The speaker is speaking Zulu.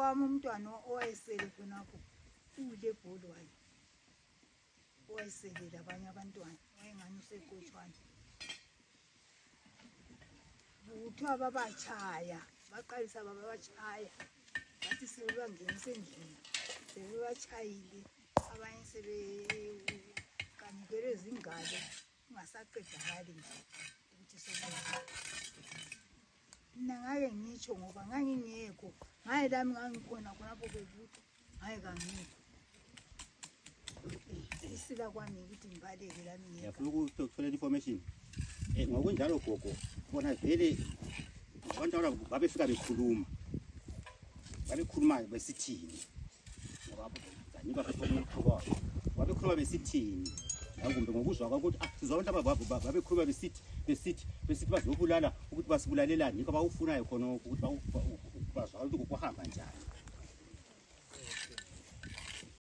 wami umntwana owayesele khonapho ule bholo wayo owayeselele abanye abantwana wayengani usekotshwane kuthiwa babachaya baqalisa babachaya bathi sebebangenisa endlini sebebachayile abanye sebekanyekele izingalo ungasaqedakali nje ukuthi sebenza mina ngake ngitsho ngoba ngangingekho ngaye lami ngangikhona khonapho bebutho ngaye kangikho isila kwami ukuthi ngibaleke lami ngeke yafuna ukuthola information ngokunjalo gogo bona vele abantu babefika bekhuluma besithini ngoba zanika bakhuluma babekhuluma besithini kumbe ngokuzwa ukuthi sizabantu babekhuluma besithi bazobulala ukuthi basibulalelani yikho bawufunayo khona ukuthi bazwa ukuthi kuhamba njani